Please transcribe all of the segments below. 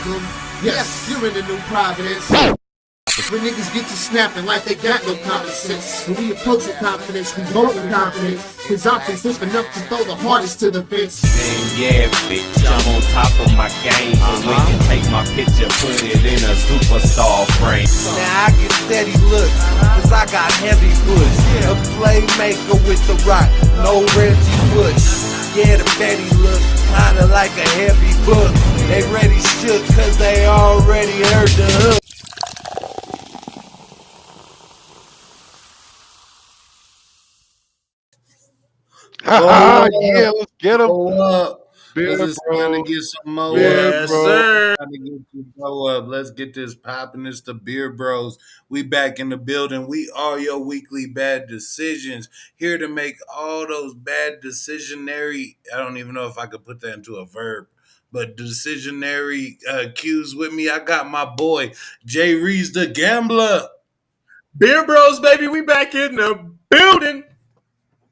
welcome. Yes, you're in the new Providence. When niggas get to snapping like they got no common sense. When we approach with confidence, we go with confidence. Cause I'm consistent enough to throw the hardest to the fence. And yeah, bitch, I'm on top of my game. So we can take my picture, put it in a superstar frame. Now I get steady looks, cause I got heavy push. A playmaker with the rock, no Reggie Bush. Yeah, the Betty look kinda like a heavy book. They ready shook cause they already heard the hook. Yeah, let's get them. Go up. Beer Cause it's time to Bros. get some more Beer up. Yes, Bros. sir. Time to get you go up. Let's get this popping. It's the Beer Bros. We back in the building. We are your weekly bad decisions. Here to make all those bad decisionary. I don't even know if I could put that into a verb. But decisionary cues with me. I got my boy Jay Reeves the Gambler. Beer Bros, baby, we back in the building.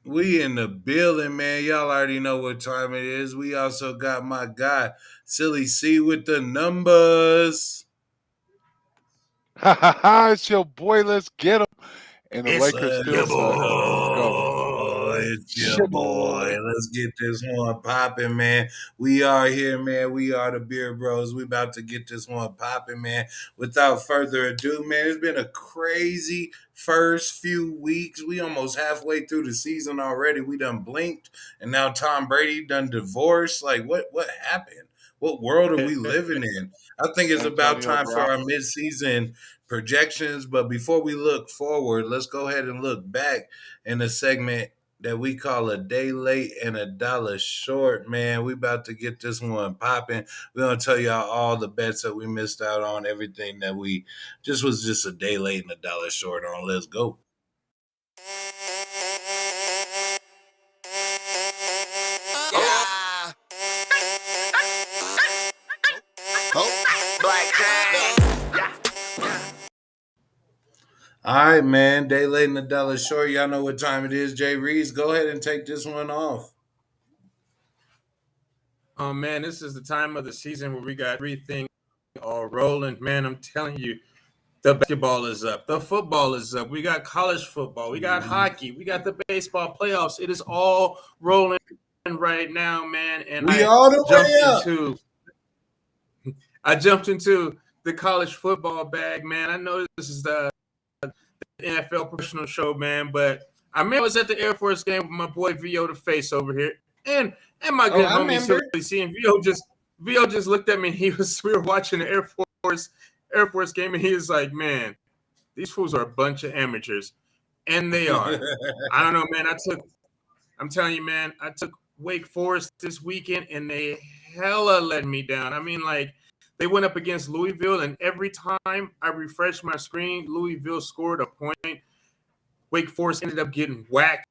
We in the building, man. Y'all already know what time it is. We also got my guy, Silly C with the numbers. It's your boy. Let's get them. And the It's Lakers still your Let's suck. Let's go. go. boy. It's your boy. Shaboy. Let's get this one popping, man. We are here, man. We are the Beer Bros. We about to get this one popping, man. Without further ado, man, it's been a crazy first few weeks. We almost halfway through the season already. We done blinked, and now Tom Brady done divorced. Like, what happened? What world are we living in? I think it's about Antonio time for Brown. our midseason projections. But before we look forward, let's go ahead and look back in a segment that we call a day late and a dollar short. Man, we about to get this one popping. We're gonna tell y'all all the bets that we missed out on, everything that we just was just a day late and a dollar short on. Let's go. All right, man. Day late and a dollar short. Y'all know what time it is. Jay Reeves, go ahead and take this one off. Oh man, this is the time of the season where we got everything all rolling. Man, I'm telling you, the basketball is up, the football is up. We got college football, we got hockey, we got the baseball playoffs. It is all rolling right now, man. And We all the way up. I jumped into the college football bag, man. I know this is the NFL professional show, man, but I was at the Air Force game with my boy VO the face over here, and my good I homie remember. Silly C. And VO just looked at me. And we were watching the Air Force game, and he was like, "Man, these fools are a bunch of amateurs," and they are. I don't know, man. I'm telling you, man. I took Wake Forest this weekend, and they hella let me down. I mean, like. They went up against Louisville, and every time I refreshed my screen, Louisville scored a point. Wake Forest ended up getting whacked.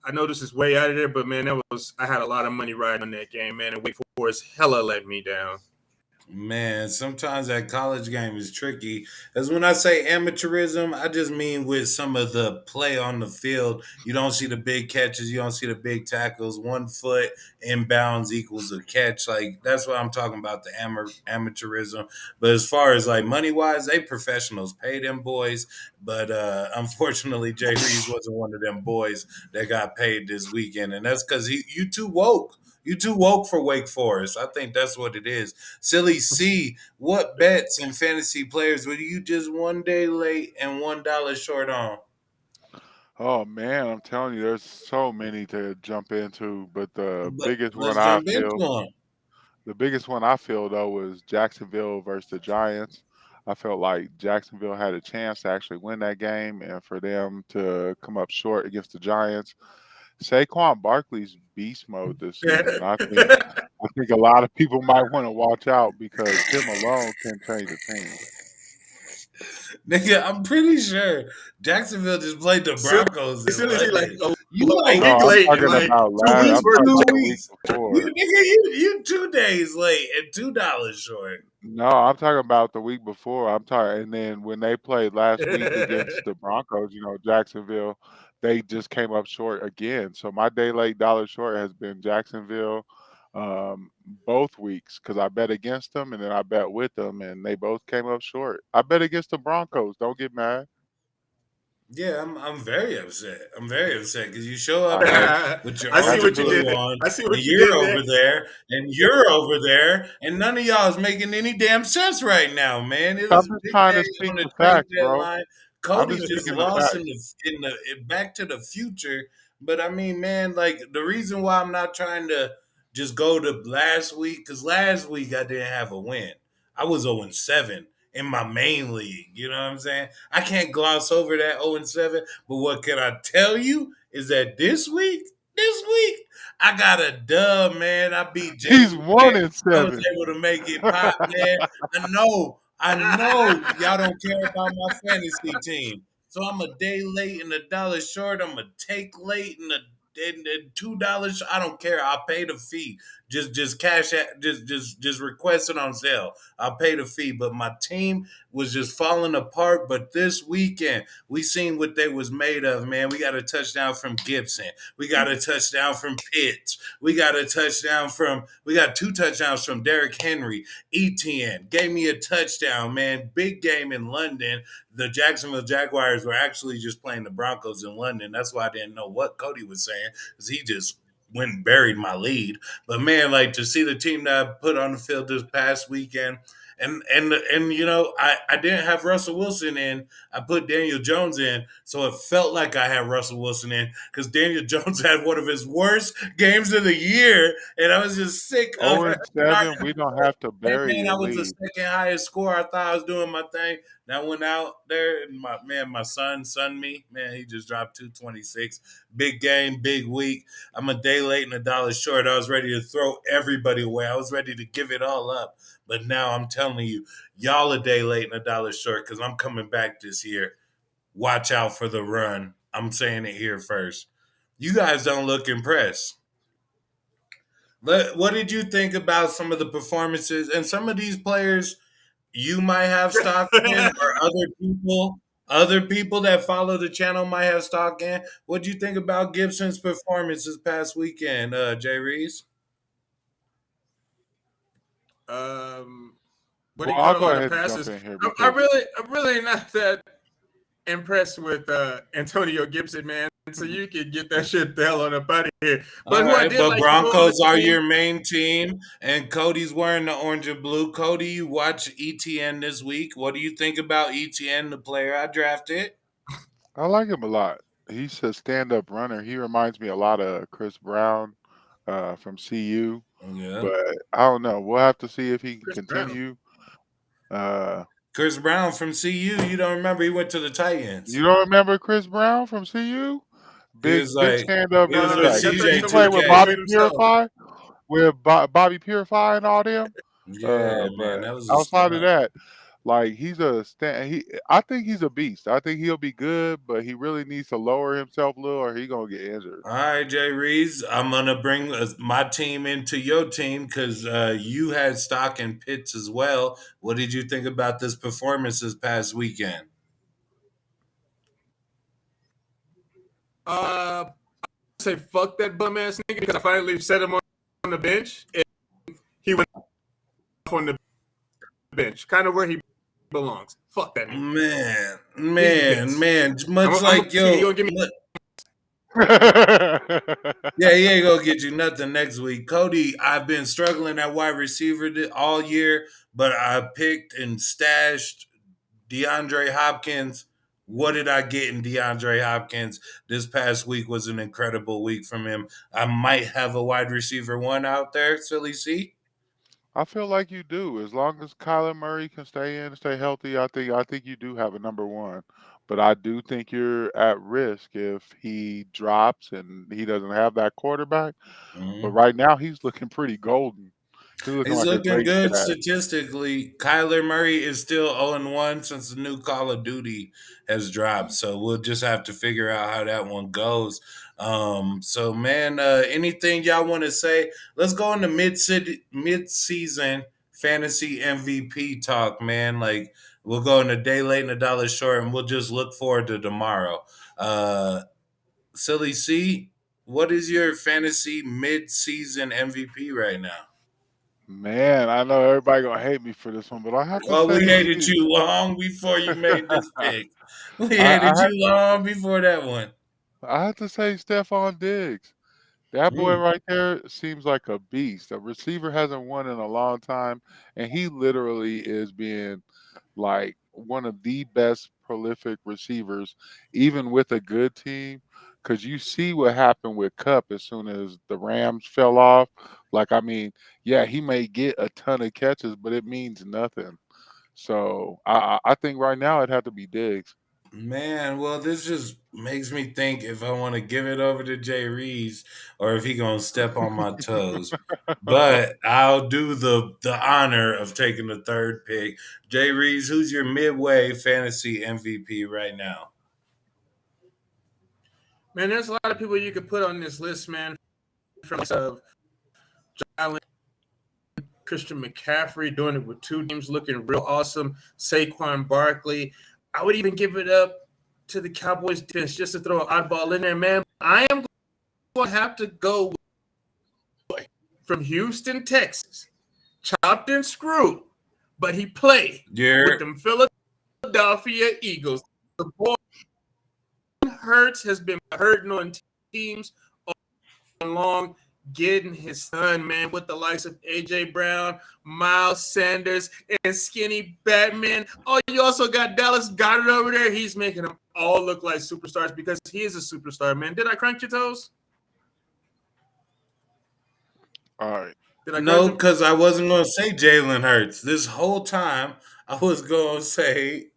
I know this is way out of there, but man, I had a lot of money riding on that game, man, and Wake Forest hella let me down. Man, sometimes that college game is tricky. As when I say amateurism, I just mean with some of the play on the field. You don't see the big catches, you don't see the big tackles. 1 foot inbounds equals a catch. Like that's what I'm talking about, the amateurism. But as far as like money wise, they professionals pay them boys. But unfortunately, Jay Reeves wasn't one of them boys that got paid this weekend, and that's because you too woke. You too woke for Wake Forest. I think that's what it is. Silly C, what bets and fantasy players were you just one day late and $1 short on? Oh man, I'm telling you, there's so many to jump into, but But let's jump into them. the biggest one I feel though was Jacksonville versus the Giants. I felt like Jacksonville had a chance to actually win that game, and for them to come up short against the Giants. Saquon Barkley's beast mode this season. I think a lot of people might want to watch out because him alone can change the team. Nigga, I'm pretty sure Jacksonville just played the Broncos in Silly C, like London. a You week like No, I'm late, talking like about 2 last. weeks I'm worth talking of about the week weeks. before. You 2 days late and $2 short. No, I'm talking about the week before. I'm talking, and then when they played last week against the Broncos, Jacksonville, they just came up short again. So my day late dollar short has been Jacksonville, um, both weeks because I bet against them and then I bet with them, and they both came up short. I bet against the Broncos. Don't get mad. Yeah, I'm very upset. I'm very upset because you show up here I with your see orange what and you blue did. on, I see and what you you're did there. over there, and you're over there, and none of y'all is making any damn sense right now, man. It I'm was a just big trying day to speak on the the trade facts, bro. deadline. I'm Cody just just speaking the lost facts. in the Back to the Future, but I mean, man, like the reason why I'm not trying to just go to last week because last week I didn't have a win. I was 0-7 in my main league. You know what I'm saying? I can't gloss over that 0-7. But what can I tell you is that this week, I got a dub, man. I beat James. He's one and I was seven. able to make it pop, man. I know y'all don't care about my fantasy team. So I'm a day late and $1 short. I'm a take late and $2. I don't care. I'll pay the fee. Just cash at just request it on sale. I'll pay the fee. But my team was just falling apart. But this weekend, we seen what they was made of, man. We got a touchdown from Gibson. We got a touchdown from Pitts. We got two touchdowns from Derrick Henry. ETN gave me a touchdown, man. Big game in London. The Jacksonville Jaguars were actually just playing the Broncos in London. That's why I didn't know what Cody was saying because he just went and buried my lead. But man, like to see the team that I put on the field this past weekend, and you know, I didn't have Russell Wilson in. I put Daniel Jones in, so it felt like I had Russell Wilson in because Daniel Jones had one of his worst games of the year, and I was just sick of 0 and 7. We don't have to Hey bury man, your I was the lead. second highest score. I thought I was doing my thing. And I went out there, and my son me, man, he just dropped 226. Big game, big week. I'm a day late and $1 short. I was ready to throw everybody away. I was ready to give it all up. But now I'm telling you, y'all a day late and $1 short because I'm coming back this year. Watch out for the run. I'm saying it here first. You guys don't look impressed. What did you think about some of the performances and some of these players you might have stock in, or other people that follow the channel might have stock in? What do you think about Gibson's performance this past weekend, Jay Reese? um, what do Well, you I'll call it go on the ahead and jump passes? in here I because really, I'm really not that impressed with Antonio Gibson, man. So Mhm. you can get that shit the hell on up out of here. All But who I right, did but like though on the Broncos are team, your main team, and Cody's wearing the orange and blue. Cody, you watch ETN this week. What do you think about ETN, the player I drafted? I like him a lot. He's a stand-up runner. He reminds me a lot of Chris Brown from CU, Yeah, but I don't know. We'll have to see if he can Chris Brown. continue. Uh, Chris Brown from CU. You don't remember? He went to the you Titans. don't remember Chris Brown from CU? He was Big like stand-up he was running with No, back. I thought He you CJ told me played with he 2K. Bobby played himself. Purify, with Bobby Purify and all them. Yeah, man, But that was a outside of stunt. that, like he's a stand. I think he's a beast. I think he'll be good, but he really needs to lower himself a little, or he gonna get injured. All right, Jay Reeves, I'm gonna bring my team into your team because you had stock in Pitts as well. What did you think about this performance this past weekend? Uh, say fuck that bum ass nigga because I finally set him on the bench. And he went off on the bench, kind of where he belongs. Fuck that nigga. Man, He's a man, bitch. man. I'm, Much I'm gonna like see. He yo, gonna give me. yeah, he ain't gonna get you nothing next week. Cody, I've been struggling at wide receiver all year, but I picked and stashed DeAndre Hopkins. What did I get in DeAndre Hopkins? This past week was an incredible week from him. I might have a wide receiver one out there, Silly C. I feel like you do. As long as Kyler Murray can stay in, stay healthy, I think you do have a number one. But I do think you're at risk if he drops and he doesn't have that quarterback. But Mhm. right now he's looking pretty golden. He's looking He's like a looking great good stat. statistically. Kyler Murray is still 0-1 since the new Call of Duty has dropped. So we'll just have to figure out how that one goes. So man, anything y'all want to say? Let's go into mid season fantasy MVP talk, man. Like we'll go in a day late and $1 short, and we'll just look forward to tomorrow. Silly C, what is your fantasy mid-season MVP right now? Man, I know everybody gonna hate me for this one, but I have to Well, we say, hated you long before you made this pick. We I, hated you long before that one. I have to say, Stephon Diggs. That boy Mm. right there seems like a beast. A receiver hasn't won in a long time, and he literally is being like one of the best prolific receivers, even with a good team. Because you see what happened with Cup as soon as the Rams fell off. Like, I mean, yeah, he may get a ton of catches, but it means nothing. So I think right now it had to be Diggs. Man, well, this just makes me think if I want to give it over to Jay Reeves or if he gonna step on my toes. But I'll do the honor of taking the third pick. Jay Reeves, who's your midway fantasy MVP right now? Man, there's a lot of people you could put on this list, man. From Allen, Christian McCaffrey doing it with two teams looking real awesome. Saquon Barkley. I would even give it up to the Cowboys defense just to throw an oddball in there, man. I am going to have to go from Houston, Texas, chopped and screwed, but he played with Yeah. them Philadelphia Eagles. The boy Hurts has been hurting on teams all along, getting his son, man, with the likes of AJ Brown, Miles Sanders, and Skinny Batman. Oh, you also got Dallas Goddard over there. He's making them all look like superstars because he is a superstar, man. Did I crank your toes? All right. Did I crank No, them? because I wasn't gonna say Jalen Hurts. This whole time I was gonna say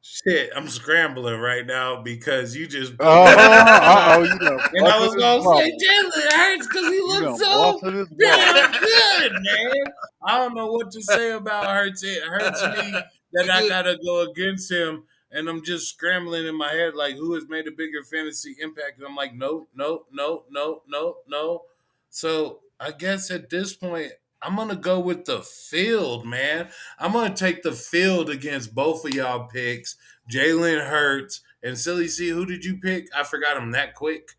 shit, I'm scrambling right now because you just put me on the spot. You done And I busted was his gonna say bubble. Jalen Hurts because he You looks done so busted his bubble. damn good, man. I don't know what to say about Hurts. It hurts me that I gotta go against him, and I'm just scrambling in my head like who has made a bigger fantasy impact. And I'm like, no, no, no, no, no, no. So I guess at this point, I'm gonna go with the field, man. I'm gonna take the field against both of y'all picks, Jalen Hurts and Silly C. Who did you pick? I forgot him that quick.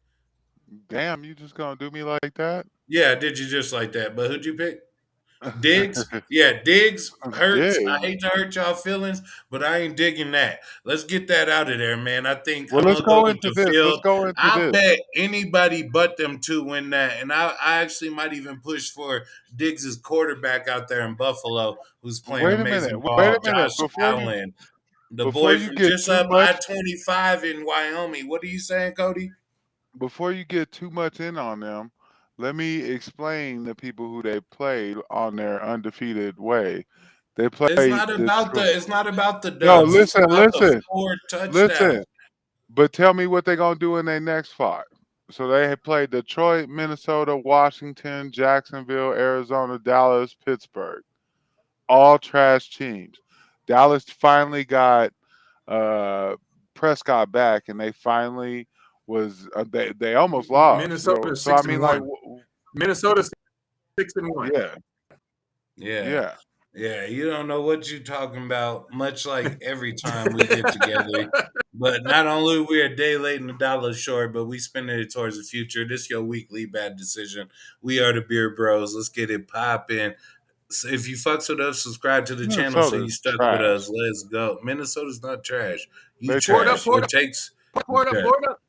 Damn, you just gonna do me like that? Yeah, did you just like that? But who'd you pick? Diggs? Yeah, Diggs hurts. I Dig. hate to hurt y'all feelings, but I ain't digging that. Let's get that out of there, man. I think Well, I'm let's gonna go go with into the this. Let's field. go into I this. bet anybody but them two win that. And I actually might even push for Diggs' quarterback out there in Buffalo, who's playing Wait a minute. amazing Wait a ball, minute. Josh Allen, the Before boy you from get just too up much I-25 in Wyoming. What are you saying, Cody? before you get too much in on them, let me explain the people who they played on their undefeated way. They played Detroit. It's not about the No, dubs. It's listen, about the listen, 4 touchdowns. listen. But tell me what they're gonna do in their next five. So they had played Detroit, Minnesota, Washington, Jacksonville, Arizona, Dallas, Pittsburgh. All trash teams. Dallas finally got uh, Prescott back, and they finally was they almost lost. Minnesota So I six mean, and like, one. Minnesota 6-1. yeah, Yeah. yeah. Yeah, you don't know what you're talking about, much like every time we get together. But not only we a day late and a dollar short, but we spending it towards the future. This your weekly bad decision. We are the Beer Bros. Let's get it popping. So if you fucks with us, subscribe to the channel so you Minnesota's stuck with us. trash. Let's go. Minnesota's not trash. You They Pour it up, trash. trash. pour it What up, takes? pour it up, Okay. pour it up.